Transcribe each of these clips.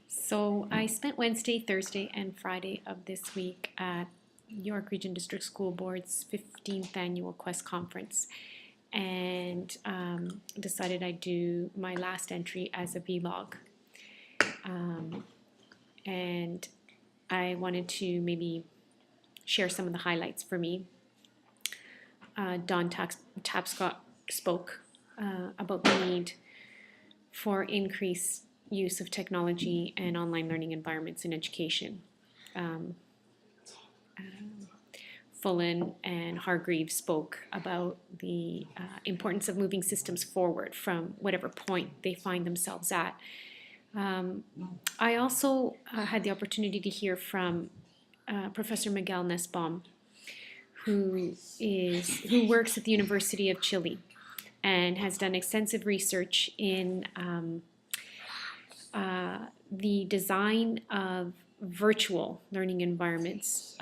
So I spent Wednesday, Thursday, and Friday of this week at York Region District School Board's 15th annual Quest Conference and decided I'd do my last entry as a vlog. And I wanted to maybe share some of the highlights for me. Don Tapscott spoke about the need for increased use of technology and online learning environments in education. Fullen and Hargreaves spoke about the importance of moving systems forward from whatever point they find themselves at. I also had the opportunity to hear from Professor Miguel Nussbaum, who works at the University of Chile and has done extensive research in the design of virtual learning environments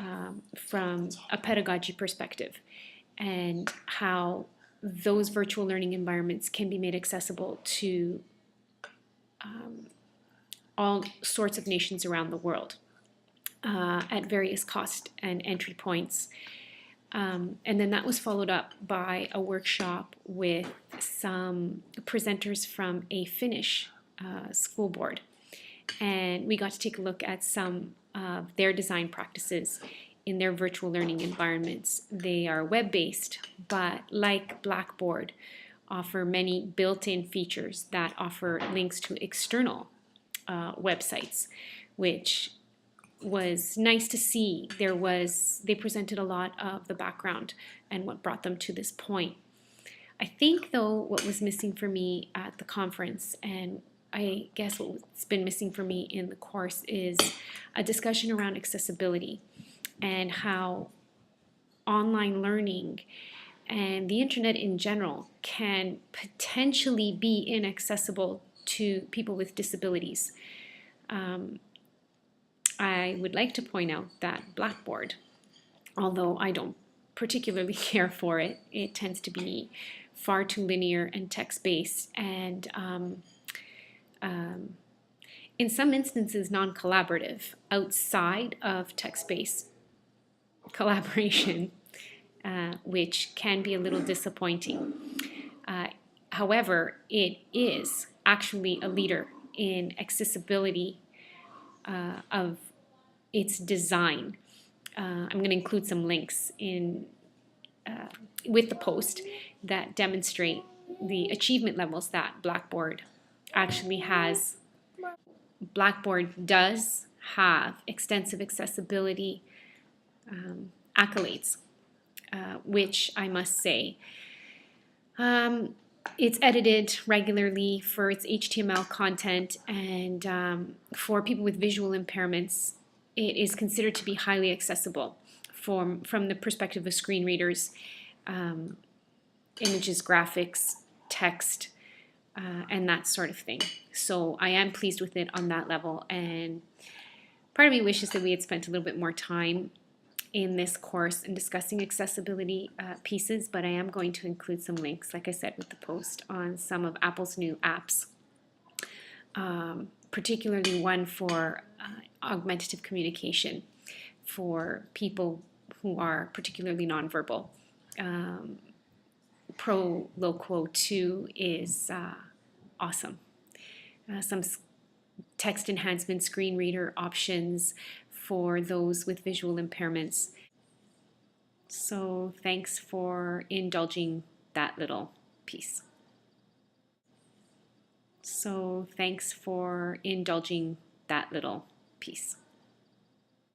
from a pedagogy perspective, and how those virtual learning environments can be made accessible to all sorts of nations around the world at various cost and entry points. And then that was followed up by a workshop with some presenters from a Finnish school board. And we got to take a look at some of their design practices in their virtual learning environments. They are web-based, but like Blackboard, offer many built-in features that offer links to external websites, which was nice to see. They presented a lot of the background and what brought them to this point. I think, though, what was missing for me at the conference, and I guess what's been missing for me in the course, is a discussion around accessibility and how online learning and the internet in general can potentially be inaccessible to people with disabilities. I would like to point out that Blackboard, although I don't particularly care for it, it tends to be far too linear and text-based, and in some instances non-collaborative outside of text-based collaboration, which can be a little disappointing. However, it is actually a leader in accessibility of its design. I'm going to include some links with the post that demonstrate the achievement levels that Blackboard actually has. Blackboard does have extensive accessibility accolades, which I must say, it's edited regularly for its HTML content, and for people with visual impairments, it is considered to be highly accessible from the perspective of screen readers, images, graphics, text, and that sort of thing. So I am pleased with it on that level, and part of me wishes that we had spent a little bit more time in this course and discussing accessibility pieces, but I am going to include some links, like I said, with the post on some of Apple's new apps, particularly one for augmentative communication for people who are particularly nonverbal. Proloquo 2 is awesome. Some text enhancement screen reader options for those with visual impairments. So thanks for indulging that little piece. So thanks for indulging that little piece.